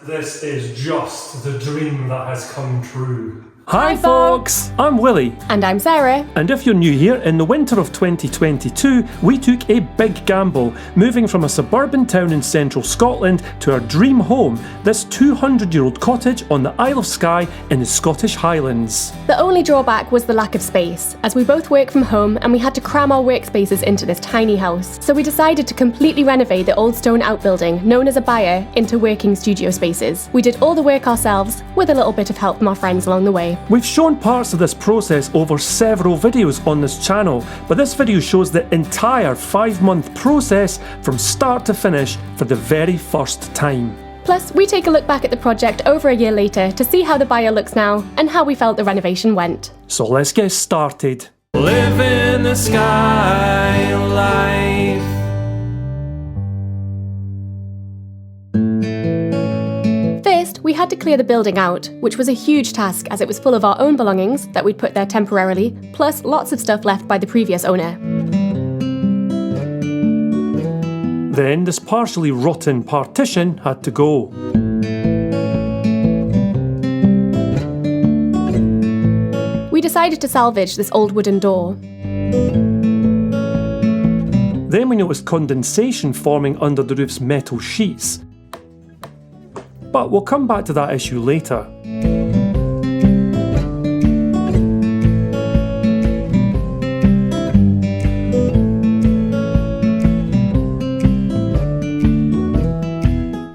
This is just the dream that has come true. Hi folks, I'm Willie. And I'm Sarah. And if you're new here, in the winter of 2022, we took a big gamble, moving from a suburban town in central Scotland to our dream home, this 200-year-old cottage on the Isle of Skye in the Scottish Highlands. The only drawback was the lack of space, as we both work from home and we had to cram our workspaces into this tiny house. So we decided to completely renovate the old stone outbuilding, known as a byre, into working studio spaces. We did all the work ourselves, with a little bit of help from our friends along the way. We've shown parts of this process over several videos on this channel, but this video shows the entire 5-month process from start to finish for the very first time. Plus, we take a look back at the project over a year later to see how the byre looks now and how we felt the renovation went. So let's get started. Living the Skye life. We had to clear the building out, which was a huge task as it was full of our own belongings that we'd put there temporarily, plus lots of stuff left by the previous owner. Then this partially rotten partition had to go. We decided to salvage this old wooden door. Then we noticed condensation forming under the roof's metal sheets. But we'll come back to that issue later.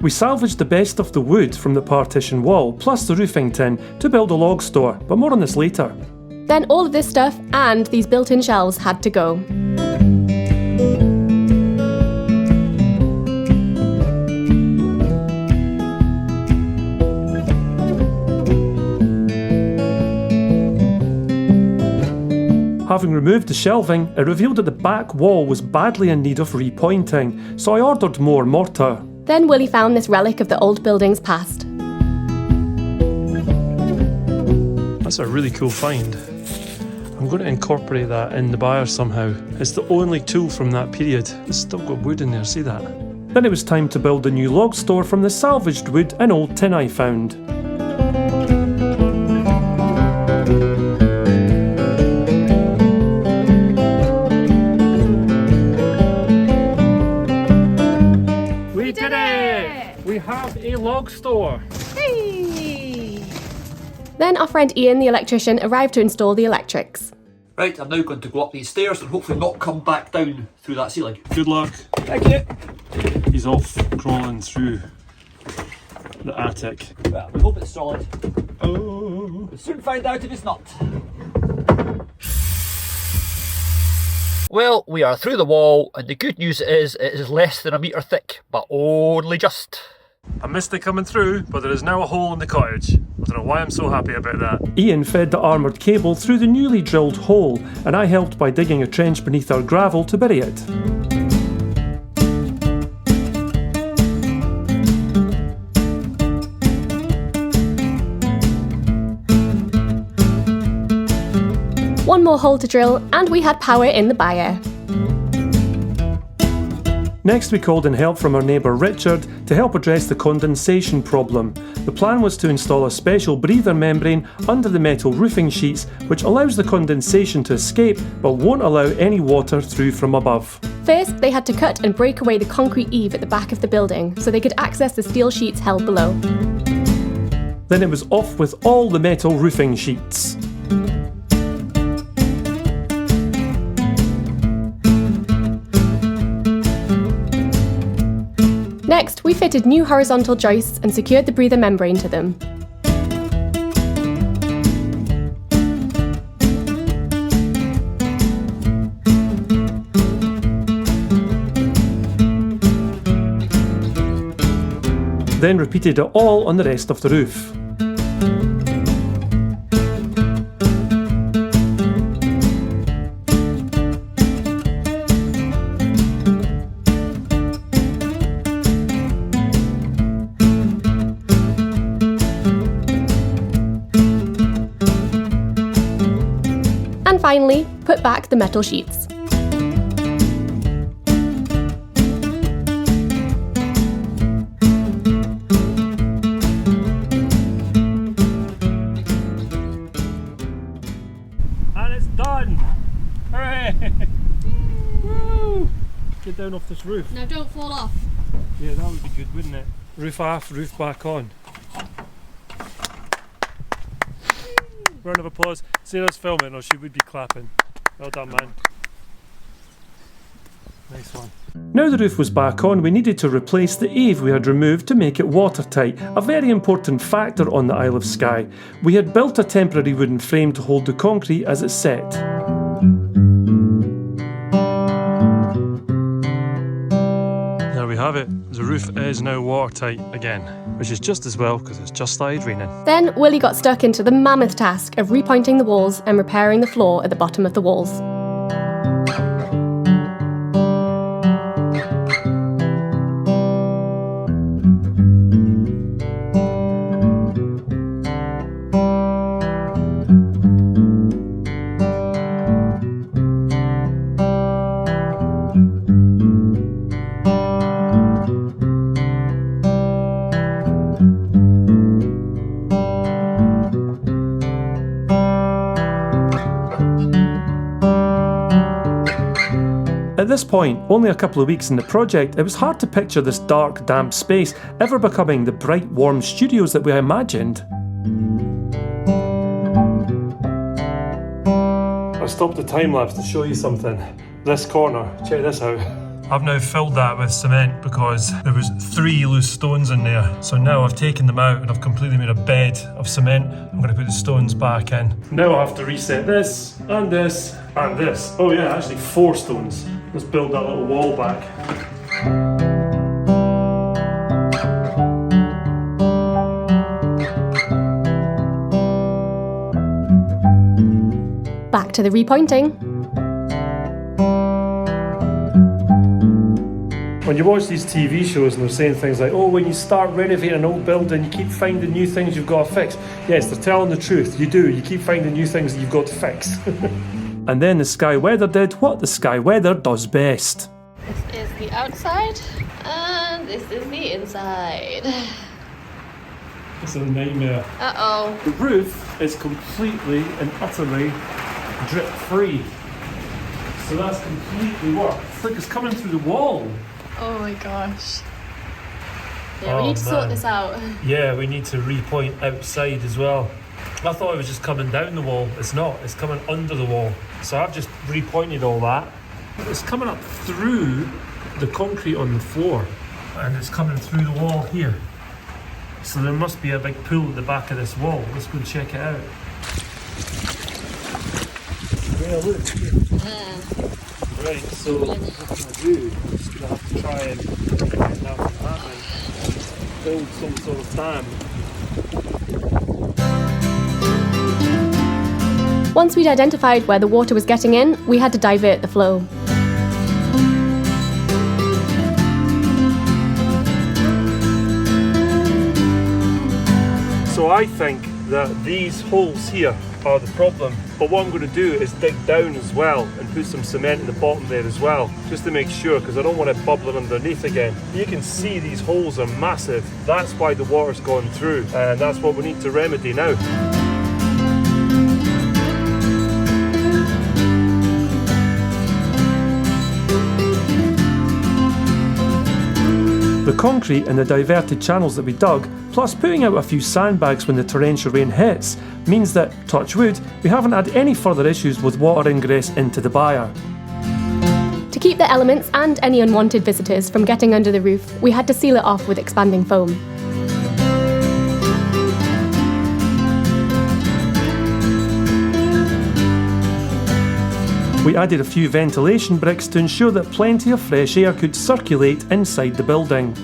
We salvaged the best of the wood from the partition wall, plus the roofing tin, to build a log store, but more on this later. Then all of this stuff and these built-in shelves had to go. Having removed the shelving, it revealed that the back wall was badly in need of repointing, so I ordered more mortar. Then Willie found this relic of the old building's past. That's a really cool find. I'm going to incorporate that in the byre somehow. It's the only tool from that period. It's still got wood in there, see that? Then it was time to build a new log store from the salvaged wood and old tin I found. We have a log store. Hey! Then our friend Ian, the electrician, arrived to install the electrics. Right, I'm now going to go up these stairs and hopefully not come back down through that ceiling. Good luck. Thank you. He's off crawling through the attic. Well, we hope it's solid. Oh. We'll soon find out if it's not. Well, we are through the wall, and the good news is it is less than a metre thick, but only just. I missed it coming through, but there is now a hole in the cottage. I don't know why I'm so happy about that. Ian fed the armoured cable through the newly drilled hole, and I helped by digging a trench beneath our gravel to bury it. One more hole to drill, and we had power in the byre. Next we called in help from our neighbour Richard to help address the condensation problem. The plan was to install a special breather membrane under the metal roofing sheets which allows the condensation to escape but won't allow any water through from above. First, they had to cut and break away the concrete eave at the back of the building so they could access the steel sheets held below. Then it was off with all the metal roofing sheets. Next, we fitted new horizontal joists and secured the breather membrane to them. Then repeated it all on the rest of the roof. And finally, put back the metal sheets. down off this roof. Now don't fall off. Yeah, that would be good, wouldn't it? Roof off, roof back on. Round of applause. Sarah's filming or she would be clapping. Well done, man. Nice one. Now the roof was back on, we needed to replace the eave we had removed to make it watertight, a very important factor on the Isle of Skye. We had built a temporary wooden frame to hold the concrete as it set. There we have it. The roof is now watertight again, which is just as well because it's just started raining. Then Willie got stuck into the mammoth task of repointing the walls and repairing the floor at the bottom of the walls. At this point, only a couple of weeks in the project, it was hard to picture this dark, damp space ever becoming the bright, warm studios that we imagined. I stopped the time lapse to show you something. This corner, check this out. I've now filled that with cement because there was 3 loose stones in there. So now I've taken them out and I've completely made a bed of cement. I'm going to put the stones back in. Now I have to reset this and this and this. Oh yeah, actually 4 stones. Let's build that little wall back. Back to the repointing. When you watch these TV shows and they're saying things like, oh, when you start renovating an old building, you keep finding new things you've got to fix. Yes, they're telling the truth. You do. You keep finding new things that you've got to fix. And then the Skye Weather did what the Skye Weather does best. This is the outside, and this is the inside. It's a nightmare. Uh-oh. The roof is completely and utterly drip-free. So that's completely worked. It's like it's coming through the wall. Oh my gosh. Yeah, Oh, we need to sort man. this out. Yeah, we need to repoint outside as well. I thought it was just coming down the wall. It's not, it's coming under the wall. So I've just repointed all that. It's coming up through the concrete on the floor and it's coming through the wall here. So there must be a big pool at the back of this wall. Let's go and check it out. Yeah, look. Right, so what I'm going to do, I'm just going to have to try and get that from happening. Build some sort of dam. Once we'd identified where the water was getting in, we had to divert the flow. So I think that these holes here are the problem. But what I'm going to do is dig down as well and put some cement in the bottom there as well, just to make sure, because I don't want it bubbling underneath again. You can see these holes are massive. That's why the water's gone through, and that's what we need to remedy now. The concrete and the diverted channels that we dug, plus putting out a few sandbags when the torrential rain hits, means that, touch wood, we haven't had any further issues with water ingress into the byre. To keep the elements and any unwanted visitors from getting under the roof, we had to seal it off with expanding foam. We added a few ventilation bricks to ensure that plenty of fresh air could circulate inside the building.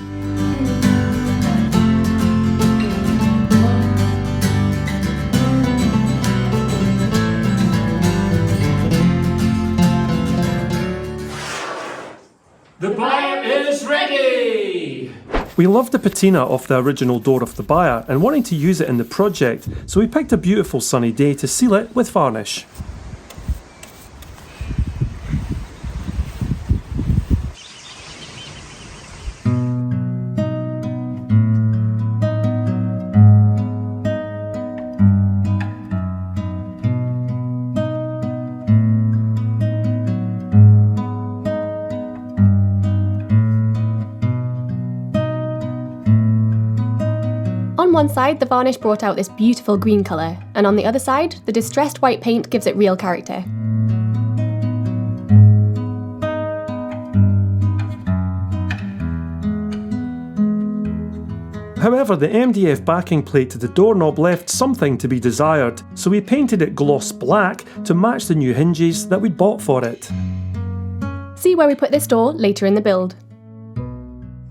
The byre is ready! We loved the patina of the original door of the byre and wanted to use it in the project, so we picked a beautiful sunny day to seal it with varnish. On one side, the varnish brought out this beautiful green colour, and on the other side, the distressed white paint gives it real character. However, the MDF backing plate to the doorknob left something to be desired, so we painted it gloss black to match the new hinges that we'd bought for it. See where we put this door later in the build.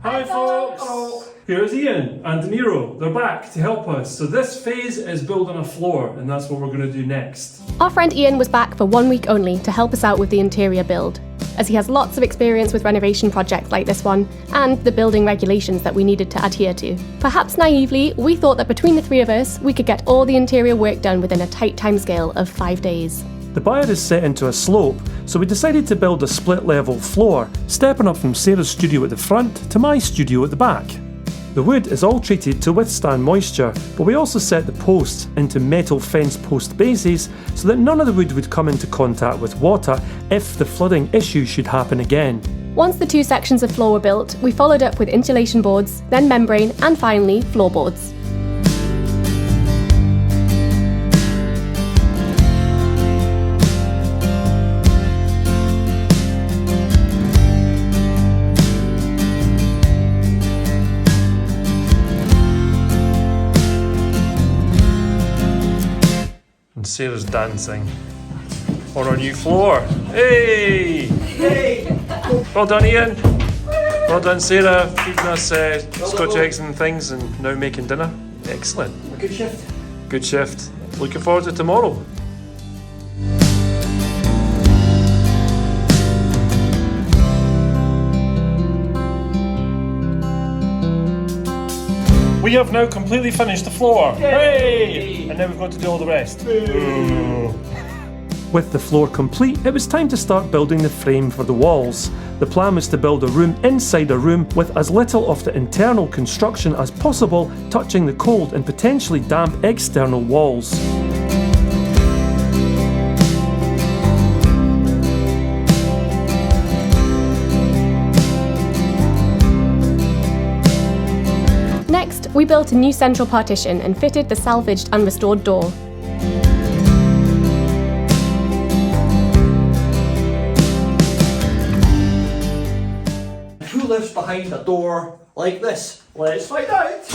Hi folks! Hello. Here's Ian and De Niro. They're back to help us. So this phase is building a floor, and that's what we're going to do next. Our friend Ian was back for 1 week only to help us out with the interior build, as he has lots of experience with renovation projects like this one, and the building regulations that we needed to adhere to. Perhaps naively, we thought that between the three of us, we could get all the interior work done within a tight timescale of 5 days. The byre is set into a slope, so we decided to build a split level floor, stepping up from Sarah's studio at the front to my studio at the back. The wood is all treated to withstand moisture, but we also set the posts into metal fence post bases so that none of the wood would come into contact with water if the flooding issue should happen again. Once the 2 sections of floor were built, we followed up with insulation boards, then membrane, and finally floorboards. Sarah's dancing on our new floor. Hey! Hey! Well done, Ian. Well done, Sarah, feeding us Scotch eggs and things, and now making dinner. Excellent. Good shift. Good shift. Looking forward to tomorrow. We have now completely finished the floor. Hey! And now we've got to do all the rest. With the floor complete, it was time to start building the frame for the walls. The plan was to build a room inside a room with as little of the internal construction as possible, touching the cold and potentially damp external walls. Next, we built a new central partition and fitted the salvaged and restored door. Who lives behind a door like this? Let's find out.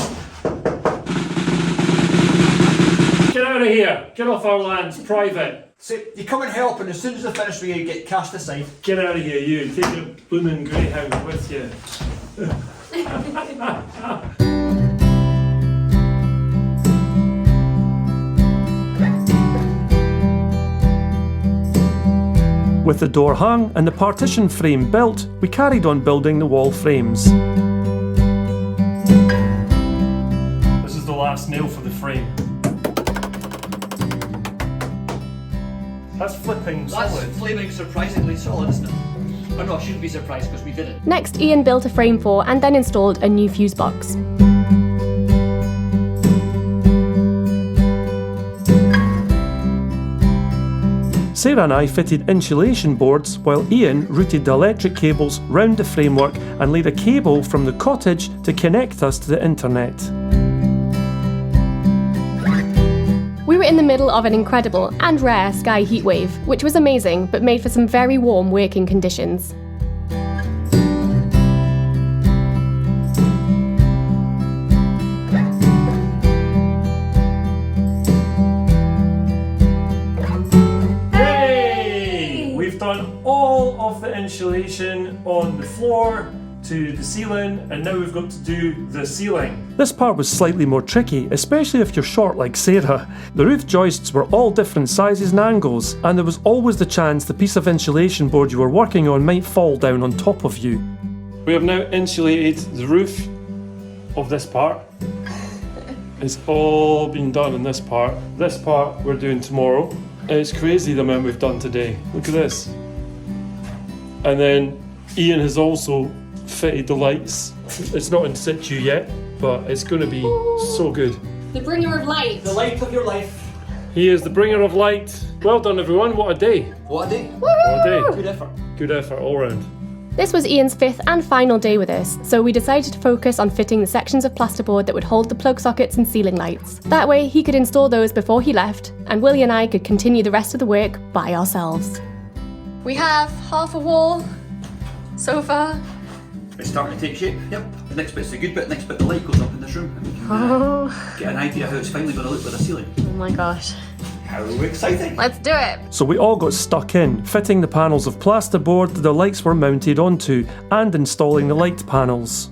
Get out of here! Get off our land, it's private. So you come and help, and as soon as they're finished with you, get cast aside. Get out of here, you. Take your blooming greyhound with you. With the door hung and the partition frame built, we carried on building the wall frames. This is the last nail for the frame. That's flipping solid. That's flaming surprisingly solid, isn't it? Oh no, I shouldn't be surprised because we did it. Next, Ian built a frame for and then installed a new fuse box. Sarah and I fitted insulation boards while Ian routed the electric cables round the framework and laid a cable from the cottage to connect us to the internet. We were in the middle of an incredible and rare Skye heatwave, which was amazing but made for some very warm working conditions. Done all of the insulation on the floor to the ceiling, and now we've got to do the ceiling. This part was slightly more tricky, especially if you're short like Sarah. The roof joists were all different sizes and angles, and there was always the chance the piece of insulation board you were working on might fall down on top of you. We have now insulated the roof of this part. It's all been done in this part. This part we're doing tomorrow. It's crazy the amount we've done today. Look at this. And then Ian has also fitted the lights. It's not in situ yet, but it's going to be so good. The bringer of light. The light of your life. He is the bringer of light. Well done, everyone. What a day. What a day. What a day. Good effort. Good effort all round. This was Ian's 5th and final day with us, so we decided to focus on fitting the sections of plasterboard that would hold the plug sockets and ceiling lights. That way he could install those before he left, and Willie and I could continue the rest of the work by ourselves. We have half a wall so far. It's starting to take shape, yep. The next bit's the good bit, next bit the light goes up in this room. And we can get an idea of how it's finally going to look with the ceiling. Oh my gosh. How exciting! Let's do it! So we all got stuck in, fitting the panels of plasterboard that the lights were mounted onto, and installing the light panels.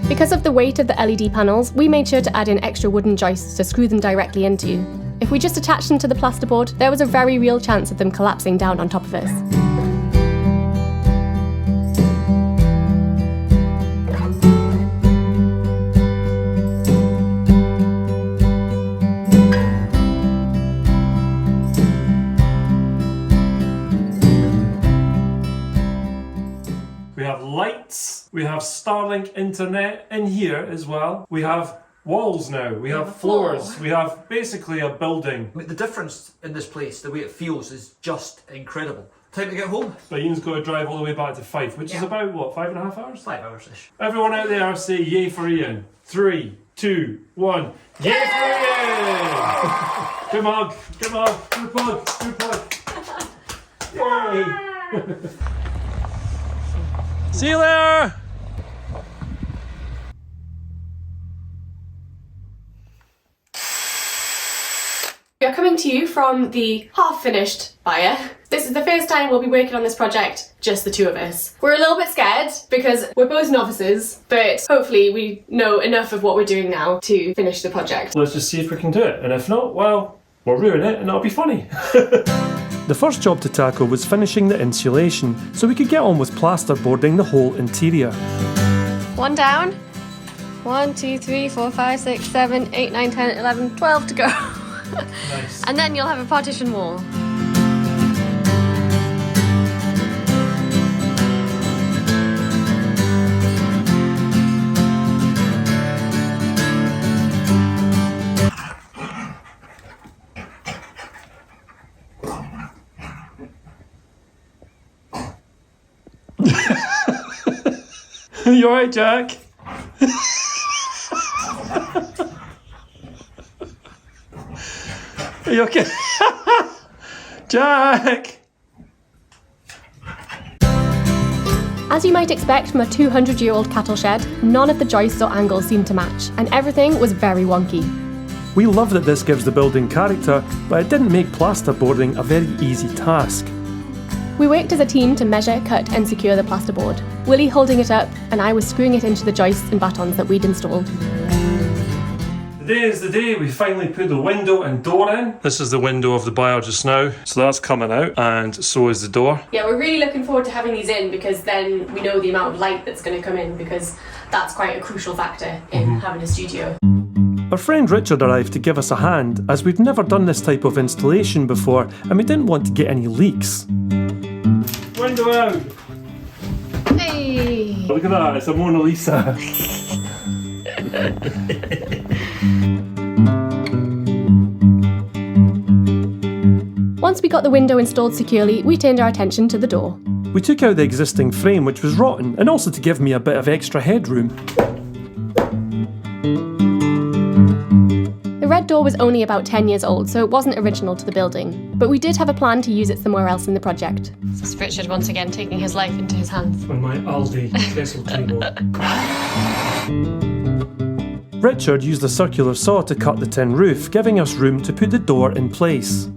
Because of the weight of the LED panels, we made sure to add in extra wooden joists to screw them directly into. If we just attached them to the plasterboard, there was a very real chance of them collapsing down on top of us. We have lights, we have Starlink internet in here as well. We have walls now, we have floors, we have basically a building. I mean, the difference in this place, the way it feels, is just incredible. Time to get home? But Ian's got to drive all the way back to Fife, which is Yeah. about, what, 5.5 hours? 5 hours-ish. Everyone out there say yay for Ian. 3, 2, 1. Yay for Ian! Good mug, good mug, good plug, good plug. Yay! See you later! We are coming to you from the half-finished byre. This is the first time we'll be working on this project, just the two of us. We're a little bit scared because we're both novices, but hopefully we know enough of what we're doing now to finish the project. Let's just see if we can do it, and if not, well, we'll ruin it and it'll be funny. The first job to tackle was finishing the insulation, so we could get on with plasterboarding the whole interior. One down. 1, 2, 3, 4, 5, 6, 7, 8, 9, 10, 11, 12 to go. Nice. And then you'll have a partition wall. You alright, Jack? Are you okay? Jack! As you might expect from a 200-year-old cattle shed, none of the joists or angles seemed to match, and everything was very wonky. We love that this gives the building character, but it didn't make plasterboarding a very easy task. We worked as a team to measure, cut and secure the plasterboard, Willie holding it up and I was screwing it into the joists and battens that we'd installed. Today is the day we finally put the window and door in. This is the window of the byre just now, so that's coming out, and so is the door. Yeah, we're really looking forward to having these in because then we know the amount of light that's going to come in, because that's quite a crucial factor in having a studio. Our friend Richard arrived to give us a hand, as we'd never done this type of installation before and we didn't want to get any leaks. Window out! Hey! Look at that, it's a Mona Lisa. Once we got the window installed securely, we turned our attention to the door. We took out the existing frame, which was rotten, and also to give me a bit of extra headroom. The red door was only about 10 years old, so it wasn't original to the building, but we did have a plan to use it somewhere else in the project. This is Richard once again taking his life into his hands. On my Aldi Kessel table. Richard used a circular saw to cut the tin roof, giving us room to put the door in place.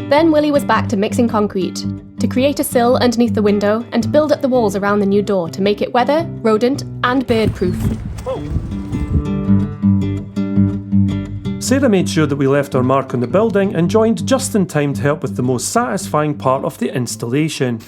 Then Willie was back to mixing concrete, to create a sill underneath the window and to build up the walls around the new door to make it weather, rodent and bird proof. Sarah made sure that we left our mark on the building and joined just in time to help with the most satisfying part of the installation.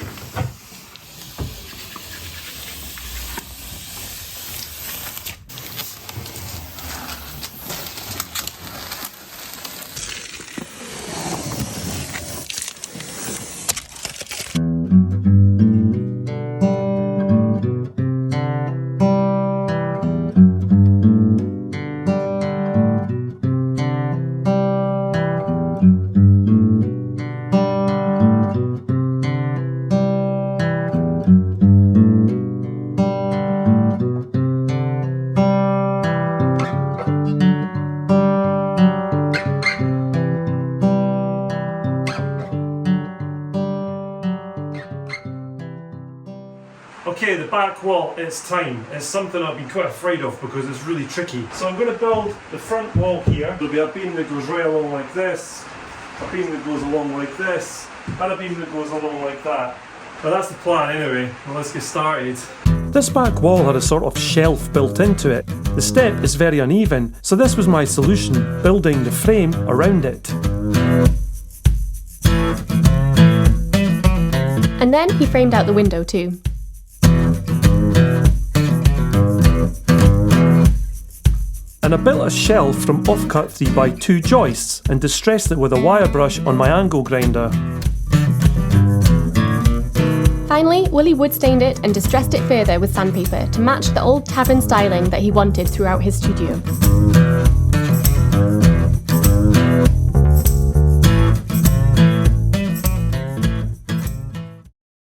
Okay, the back wall, it's time. It's something I've been quite afraid of because it's really tricky. So I'm going to build the front wall here. There'll be a beam that goes right along like this, a beam that goes along like this, and a beam that goes along like that. But that's the plan anyway. Well, let's get started. This back wall had a sort of shelf built into it. The step is very uneven, so this was my solution, building the frame around it. And then he framed out the window too. And I built a shelf from offcut 3x2 joists and distressed it with a wire brush on my angle grinder. Finally, Willie wood stained it and distressed it further with sandpaper to match the old tavern styling that he wanted throughout his studio.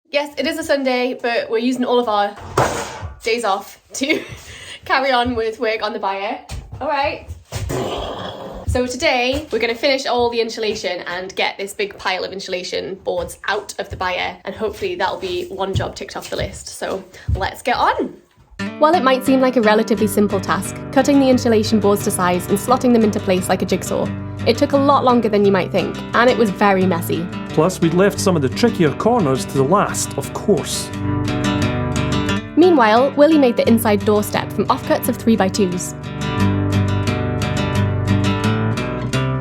Yes, it is a Sunday, but we're using all of our days off to carry on with work on the byre. All right. So today we're going to finish all the insulation and get this big pile of insulation boards out of the byre, and hopefully that'll be one job ticked off the list. So let's get on. While it might seem like a relatively simple task, cutting the insulation boards to size and slotting them into place like a jigsaw, it took a lot longer than you might think, and it was very messy. Plus, we'd left some of the trickier corners to the last, of course. Meanwhile, Willie made the inside doorstep from offcuts of 3x2s.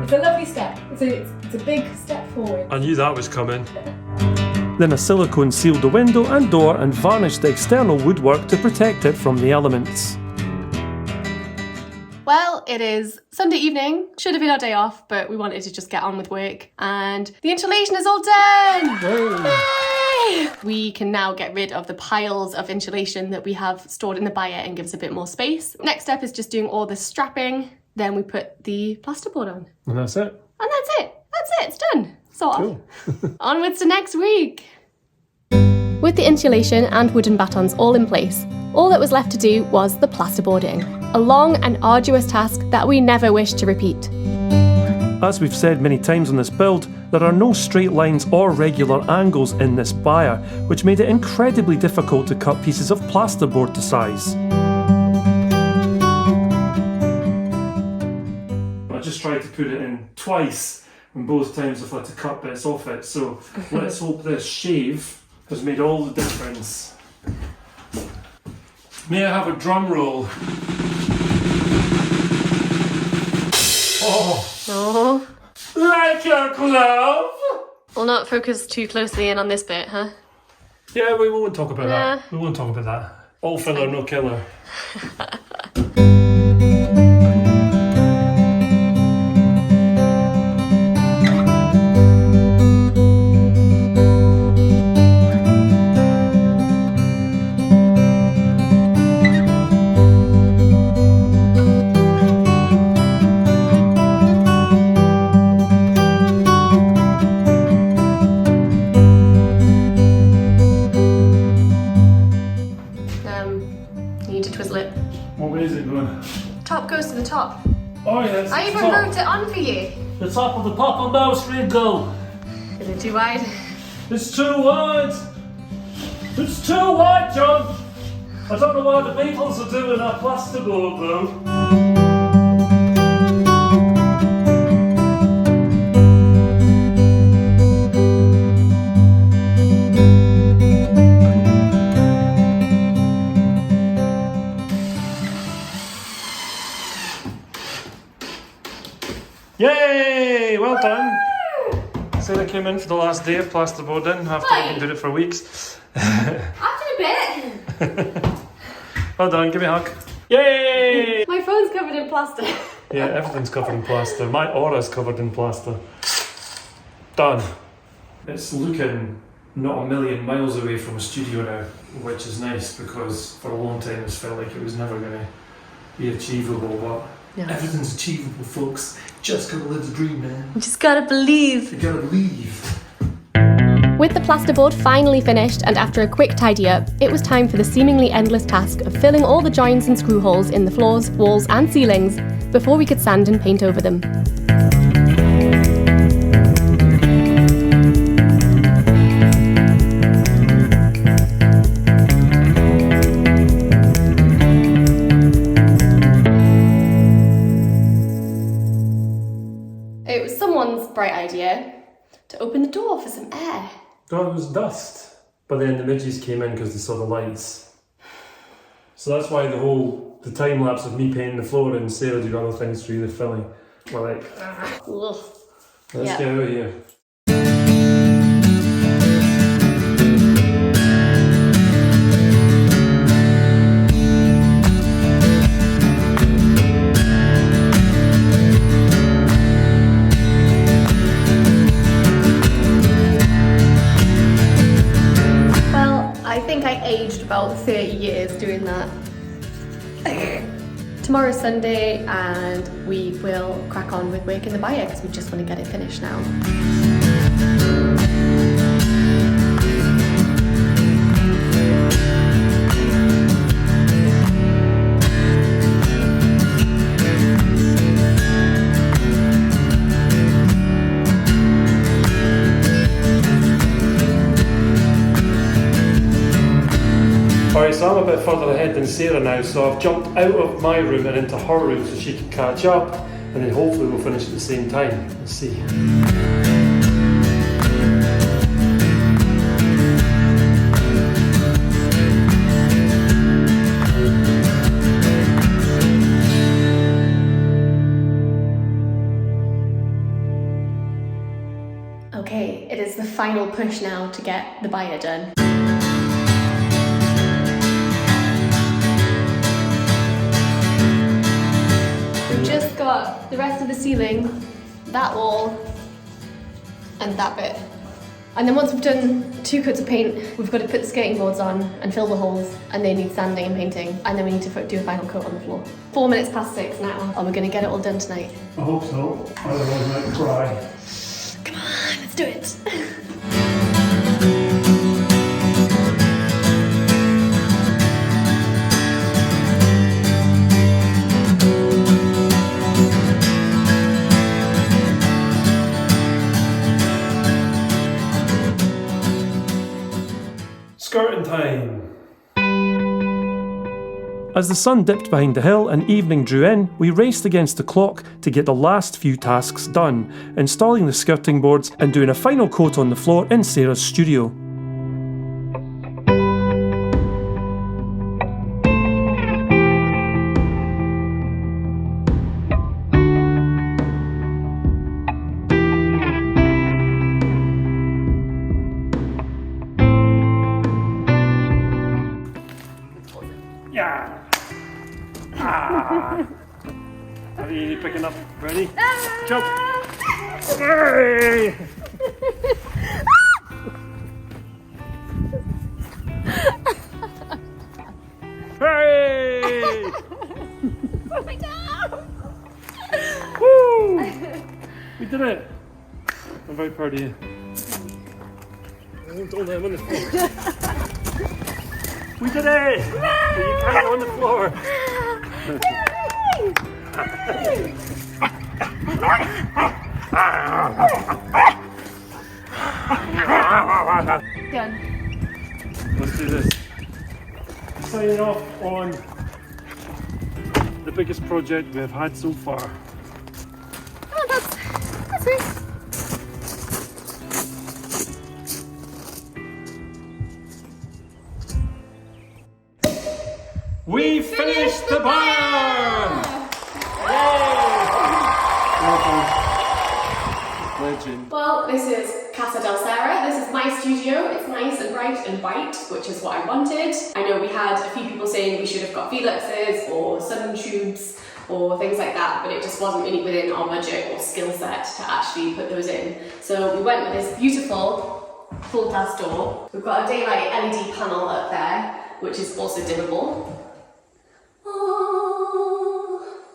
It's a lovely step. It's a big step forward. I knew that was coming. Then I silicone sealed the window and door and varnished the external woodwork to protect it from the elements. Well, it is Sunday evening. Should have been our day off, but we wanted to just get on with work. And the insulation is all done! Yay! We can now get rid of the piles of insulation that we have stored in the byre and give us a bit more space. Next step is just doing all the strapping. Then we put the plasterboard on. And that's it. And that's it. That's it. It's done. Sort of. Onwards to next week. With the insulation and wooden batons all in place, all that was left to do was the plasterboarding. A long and arduous task that we never wish to repeat. As we've said many times on this build, there are no straight lines or regular angles in this byre, which made it incredibly difficult to cut pieces of plasterboard to size. I just tried to put it in twice, and both times I've had to cut bits off it. So let's hope this shave has made all the difference. May I have a drum roll? Oh. Like a glove! We'll not focus too closely in on this bit, huh? Yeah, we won't talk about that. We won't talk about that. All filler, no killer. You need to twizzle it. What way is it going? Top goes to the top. Oh yes. I even wrote it on for you. The top of the popper mouse wrinkle. Is it too wide? It's too wide. It's too wide, John. I don't know why the Beatles are doing our plasterboard though. Yay! Well done. Sarah came in for the last day of plasterboarding after we've been doing it for weeks. After a bit. Well done, give me a hug. Yay! My phone's covered in plaster. Yeah, everything's covered in plaster. My aura's covered in plaster. Done. It's looking not a million miles away from a studio now, which is nice because for a long time it's felt like it was never going to be achievable, but everything's achievable, folks. Just gotta live the dream, man. You just gotta believe. You gotta believe. With the plasterboard finally finished and after a quick tidy up, it was time for the seemingly endless task of filling all the joints and screw holes in the floors, walls and ceilings before we could sand and paint over them. air. No, it was dust. But then the midges came in because they saw the lights. So that's why the time lapse of me painting the floor and Sarah doing other things through the filling. We're like, let's get out of here. About 30 years doing that. Tomorrow's Sunday and we will crack on with work in the byre because we just want to get it finished now. Alright, so I'm a bit further ahead than Sarah now, so I've jumped out of my room and into her room so she can catch up, and then hopefully we'll finish at the same time. Let's see. Okay, it is the final push now to get the byre done. Just got the rest of the ceiling, that wall, and that bit. And then once we've done 2 coats of paint, we've got to put the skirting boards on and fill the holes, and they need sanding and painting, and then we need to do a final coat on the floor. 4 minutes past 6 now. Are we going to get it all done tonight? I hope so, otherwise I might cry. Come on, let's do it. Skirting time! As the sun dipped behind the hill and evening drew in, we raced against the clock to get the last few tasks done, installing the skirting boards and doing a final coat on the floor in Sarah's studio. Are you picking up? Ready? Jump! Hey! Hey! Put me down! Woo! We did it! I'm very proud of you. Don't let him on the floor. We did it! You can't on the floor. Done. Let's do this. Signing off on the biggest project we've had so far. Oh, that's it. We finished the barn! Legend. Well, this is Casa del Serra. This is my studio. It's nice and bright and white, which is what I wanted. I know we had a few people saying we should have got Felixes or sun tubes or things like that, but it just wasn't really within our budget or skill set to actually put those in. So we went with this beautiful full glass door. We've got a daylight LED panel up there, which is also dimmable.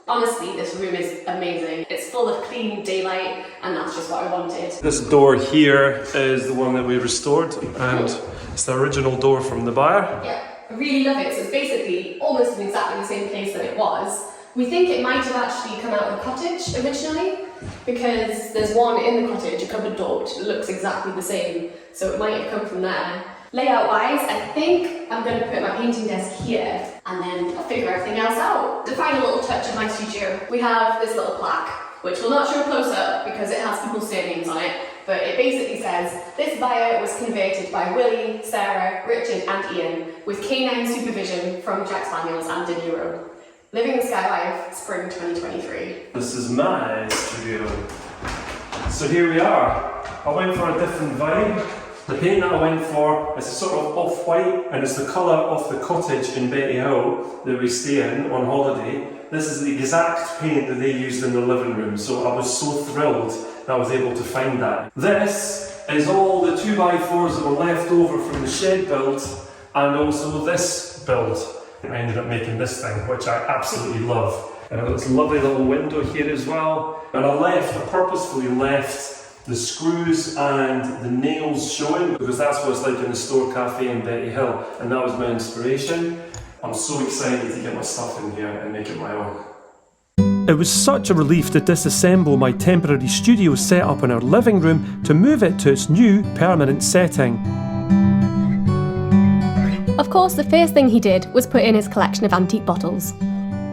Honestly, this room is amazing. It's full of clean daylight, and that's just what I wanted. This door here is the one that we restored, and it's the original door from the byre. Yeah, I really love it. So it's basically almost in exactly the same place that it was. We think it might have actually come out of the cottage originally, because there's one in the cottage, a cupboard door, which looks exactly the same. So it might have come from there. Layout wise, I think I'm going to put my painting desk here and then I'll figure everything else out. The final little touch of my studio, we have this little plaque, which will not show close up because it has people's surnames on it, but it basically says, this byre was converted by Willie, Sarah, Richard and Ian with canine supervision from Jack Spaniels and De Niro. Living the Skye Life, spring 2023. This is my studio. So here we are. I went for a different vibe. The paint that I went for is a sort of off-white, and it's the colour of the cottage in Betty Hill that we stay in on holiday. This is the exact paint that they used in the living room, so I was so thrilled that I was able to find that. This is all the 2x4s that were left over from the shed build, and also this build. I ended up making this thing, which I absolutely love. And I've got this lovely little window here as well. And I purposefully left the screws and the nails showing because that's what it's like in the store cafe in Betty Hill, and that was my inspiration. I'm so excited to get my stuff in here and make it my own. It was such a relief to disassemble my temporary studio set up in our living room to move it to its new permanent setting. Of course, the first thing he did was put in his collection of antique bottles.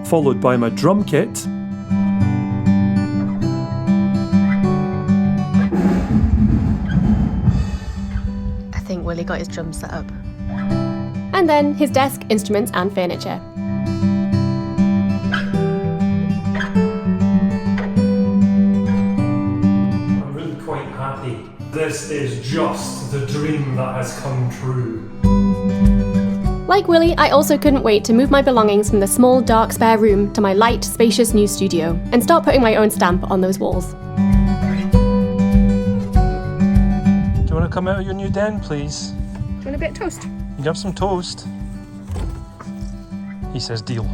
Followed by my drum kit, I think Willie got his drums set up. And then his desk, instruments and furniture. I'm really quite happy. This is just the dream that has come true. Like Willie, I also couldn't wait to move my belongings from the small, dark, spare room to my light, spacious new studio and start putting my own stamp on those walls. do you want to come out of your new den, please? Do you want a bit of toast? You can have some toast. He says deal.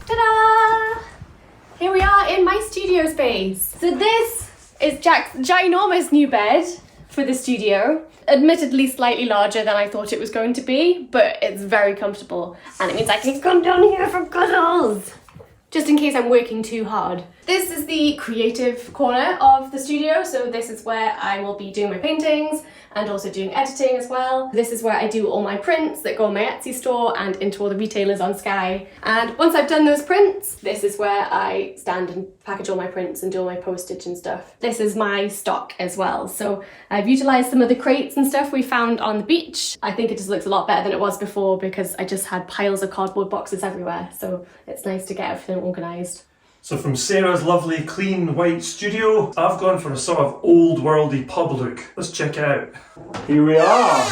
Ta-da! Here we are in my studio space. So this is Jack's ginormous new bed for the studio. Admittedly slightly larger than I thought it was going to be, but it's very comfortable and it means I can come down here for cuddles. Just in case I'm working too hard. This is the creative corner of the studio, so this is where I will be doing my paintings and also doing editing as well. This is where I do all my prints that go on my Etsy store and into all the retailers on Skye. And once I've done those prints, this is where I stand and package all my prints and do all my postage and stuff. This is my stock as well. So I've utilised some of the crates and stuff we found on the beach. I think it just looks a lot better than it was before because I just had piles of cardboard boxes everywhere. So it's nice to get everything organised. So from Sarah's lovely clean white studio, I've gone for a sort of old worldy pub look. Let's check it out. Here we are.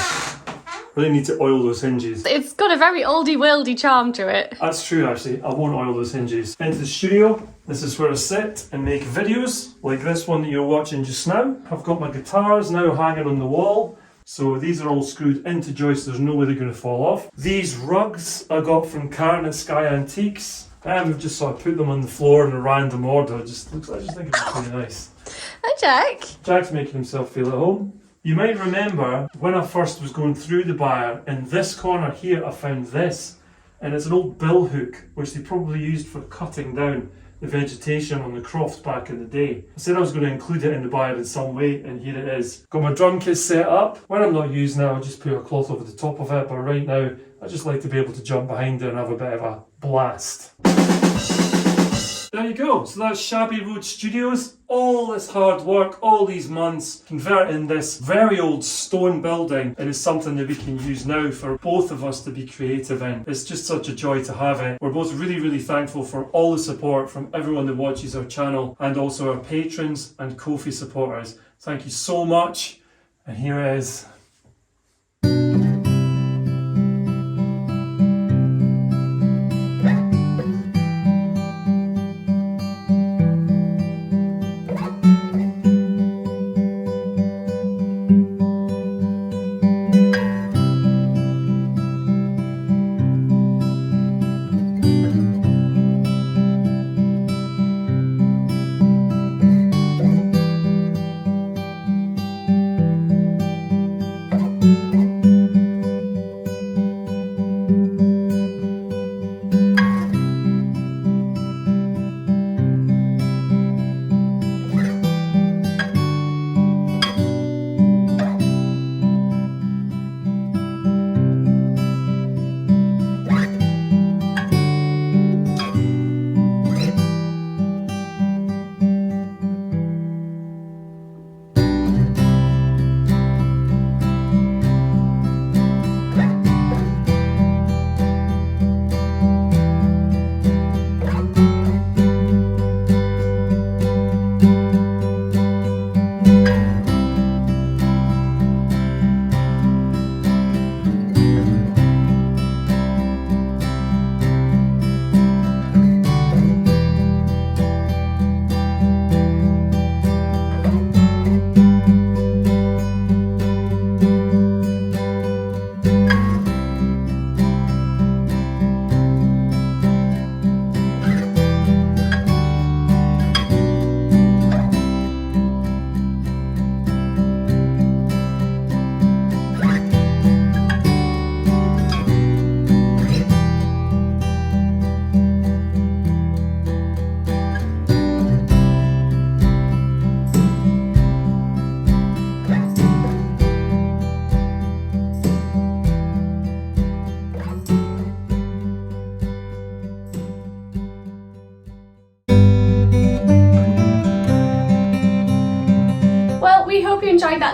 Really need to oil those hinges. It's got a very oldie-worldy charm to it. That's true actually, I won't oil those hinges. Into the studio, this is where I sit and make videos, like this one that you're watching just now. I've got my guitars now hanging on the wall. So these are all screwed into joists, there's no way they're going to fall off. These rugs I got from Karen at Skye Antiques. We've just sort of put them on the floor in a random order. I just think it's really nice. Hi, Jack. Jack's making himself feel at home. You might remember when I first was going through the byre, in this corner here I found this. And it's an old bill hook, which they probably used for cutting down the vegetation on the croft back in the day. I said I was going to include it in the byre in some way, and here it is. Got my drum kit set up. When I'm not using it, I'll just put a cloth over the top of it, but right now, I just like to be able to jump behind it and have a bit of a blast. There you go, so that's Shabby Road Studios. All this hard work, all these months, converting this very old stone building into something that we can use now for both of us to be creative in. It's just such a joy to have it. We're both really, really thankful for all the support from everyone that watches our channel and also our patrons and Ko-fi supporters. Thank you so much, and here it is.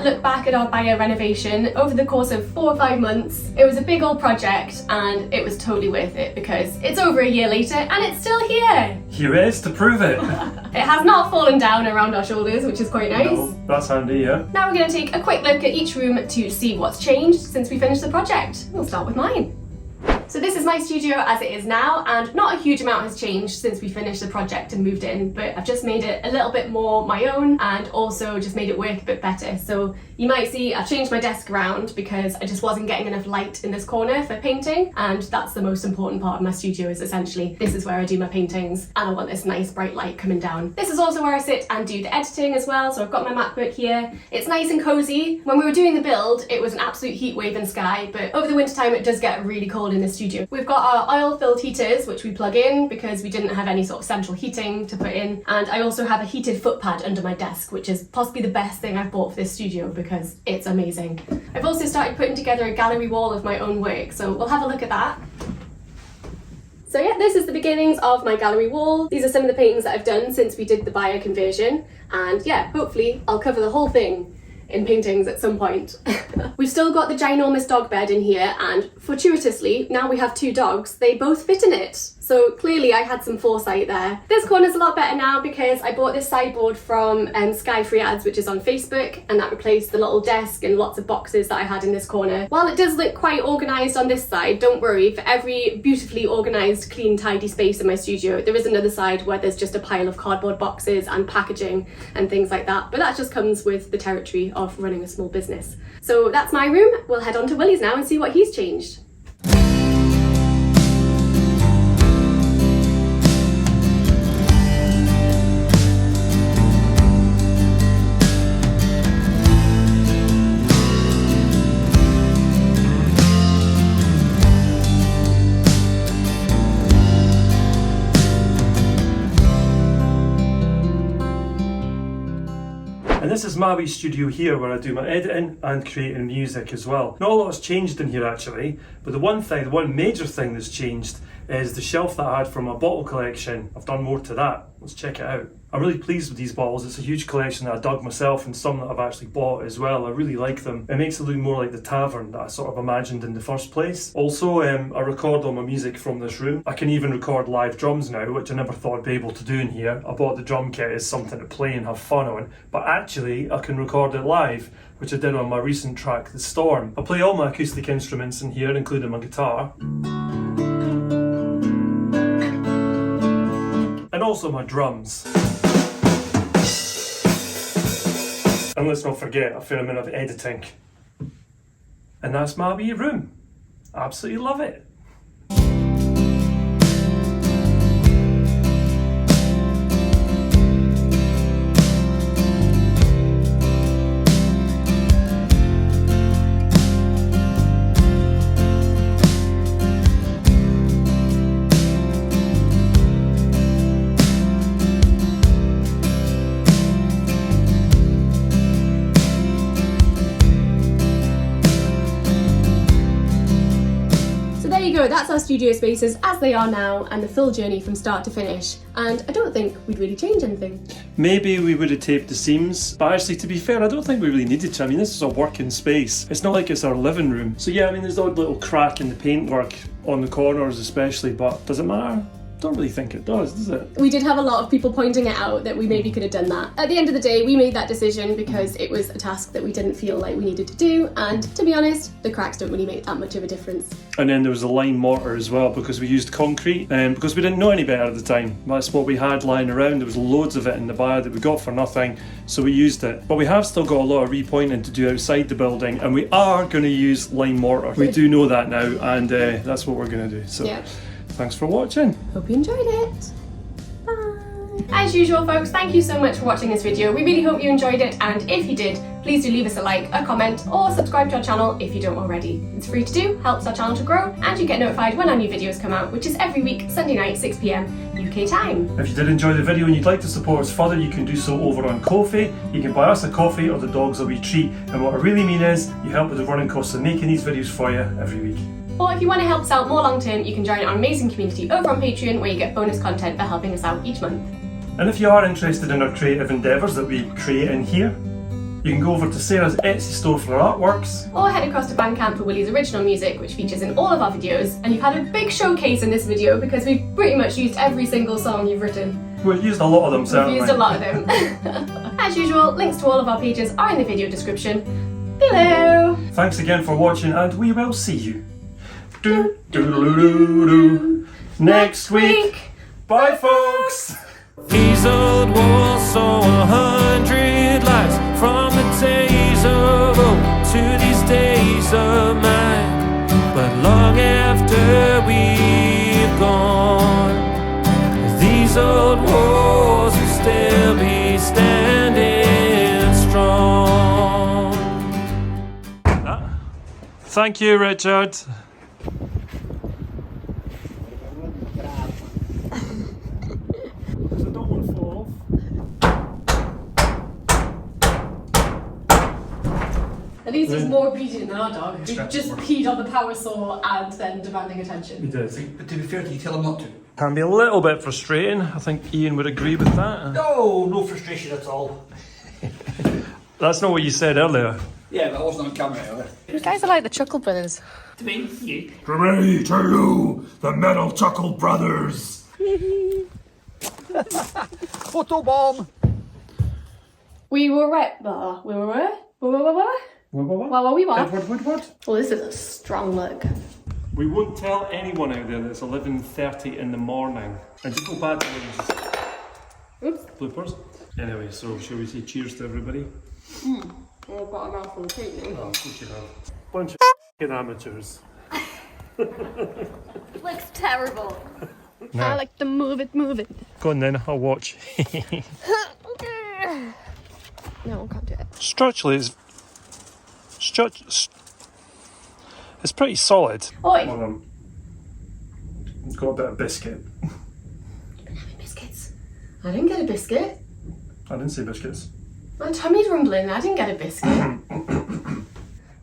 that look back at our byre renovation over the course of 4 or 5 months, it was a big old project and it was totally worth it because it's over a year later and it's still here. Here it is to prove it. It has not fallen down around our shoulders, which is quite nice. No, that's handy, yeah. Now we're going to take a quick look at each room to see what's changed since we finished the project. We'll start with mine. So this is my studio as it is now, and not a huge amount has changed since we finished the project and moved in, but I've just made it a little bit more my own and also just made it work a bit better. So you might see I've changed my desk around because I just wasn't getting enough light in this corner for painting, and that's the most important part of my studio. Is essentially this is where I do my paintings and I want this nice bright light coming down. This is also where I sit and do the editing as well, so I've got my MacBook here. It's nice and cozy. When we were doing the build it was an absolute heat wave in Skye, but over the winter time it does get really cold in the studio. We've got our oil filled heaters which we plug in because we didn't have any sort of central heating to put in, and I also have a heated footpad under my desk, which is possibly the best thing I've bought for this studio because it's amazing. I've also started putting together a gallery wall of my own work, so we'll have a look at that. So yeah, this is the beginnings of my gallery wall. These are some of the paintings that I've done since we did the byre conversion, and yeah, hopefully I'll cover the whole thing in paintings at some point. We've still got the ginormous dog bed in here, and fortuitously, now we have 2 dogs, they both fit in it. So clearly I had some foresight there. This corner's a lot better now because I bought this sideboard from Skye Free Ads, which is on Facebook, and that replaced the little desk and lots of boxes that I had in this corner. While it does look quite organised on this side, don't worry, for every beautifully organised, clean, tidy space in my studio, there is another side where there's just a pile of cardboard boxes and packaging and things like that, but that just comes with the territory of running a small business. So that's my room. We'll head on to Willie's now and see what he's changed. And this is my wee studio here where I do my editing and creating music as well. Not a lot has changed in here actually, but the one major thing that's changed is the shelf that I had for my bottle collection. I've done more to that. Let's check it out. I'm really pleased with these bottles. It's a huge collection that I dug myself and some that I've actually bought as well. I really like them. It makes it look more like the tavern that I sort of imagined in the first place. Also, I record all my music from this room. I can even record live drums now, which I never thought I'd be able to do in here. I bought the drum kit as something to play and have fun on, but actually I can record it live, which I did on my recent track, The Storm. I play all my acoustic instruments in here, including my guitar. And also my drums. And let's not forget a fair amount of editing. And that's my wee room. Absolutely love it. That's our studio spaces as they are now and the full journey from start to finish, and I don't think we'd really change anything. Maybe we would have taped the seams, but actually to be fair I don't think we really needed to. I mean, this is a working space. It's not like it's our living room. So yeah, I mean there's the odd little crack in the paintwork on the corners especially, but does it matter? Don't really think it does it? We did have a lot of people pointing it out that we maybe could have done that. At the end of the day, we made that decision because it was a task that we didn't feel like we needed to do, and to be honest, the cracks don't really make that much of a difference. And then there was a lime mortar as well because we used concrete, and because we didn't know any better at the time. That's what we had lying around. There was loads of it in the byre that we got for nothing, so we used it. But we have still got a lot of repointing to do outside the building, and we are going to use lime mortar. We do know that now, and that's what we're going to do. So. Yeah. Thanks for watching. Hope you enjoyed it. Bye. As usual folks, thank you so much for watching this video. We really hope you enjoyed it, and if you did, please do leave us a like, a comment, or subscribe to our channel if you don't already. It's free to do, helps our channel to grow, and you get notified when our new videos come out, which is every week, Sunday night, 6 PM UK time. If you did enjoy the video and you'd like to support us further, you can do so over on Ko-fi. You can buy us a coffee or the dogs a wee treat, and what I really mean is, you help with the running costs of making these videos for you every week. Or if you want to help us out more long term, you can join our amazing community over on Patreon, where you get bonus content for helping us out each month. And if you are interested in our creative endeavours that we create in here, You can go over to Sarah's Etsy store for her artworks. Or head across to Bandcamp for Willie's original music, which features in all of our videos. And you've had a big showcase in this video because we've pretty much used every single song you've written. We've used a lot of them, certainly. We've used a lot of them. As usual, links to all of our pages are in the video description below. Thanks again for watching, and we will see you next week. Bye, folks. These old walls saw 100 lives, from the days of old to these days of mine. But long after we've gone, these old walls will still be standing strong. Thank you, Richard. I don't want to fall off. At least he's more obedient than our dog, who just peed on the power saw and then demanding attention. He did. But to be fair, do you tell him not to? Can be a little bit frustrating. I think Ian would agree with that. No, no frustration at all. That's not what you said earlier. Yeah, but I wasn't on camera earlier. You guys are like the Chuckle Brothers. To me, you. Hooray to you, the Metal Chuckle Brothers. Photo bomb! We were right. We were right. Edward Woodward. Well, this is a strong look. We won't tell anyone out there that it's 11:30 in the morning. And just go back to Oops. bloopers. Anyway, so shall we say cheers to everybody? I've got a mouthful of cake now. Oh, of course you have. Bunch of f***ing amateurs. Looks terrible. No. I like to move it. Go on then, I'll watch. No, I can't do it. Structurally, it's pretty solid. Oi! Hold on. Got a bit of biscuit. Biscuits. I didn't get a biscuit. I didn't say biscuits. My tummy's rumbling. I didn't get a biscuit.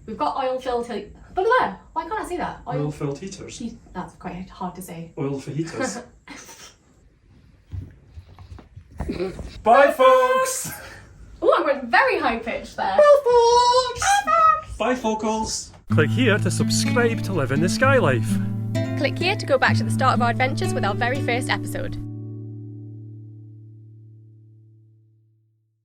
We've got oil-filled. Look at that. Why can't I see that? Oil-filled heaters. That's quite hard to say. Oil for heaters. Bye, folks! Oh, I went very high pitched there. Bye, focals. Click here to subscribe to live in the Skye Life. Click here to go back to the start of our adventures with our very first episode.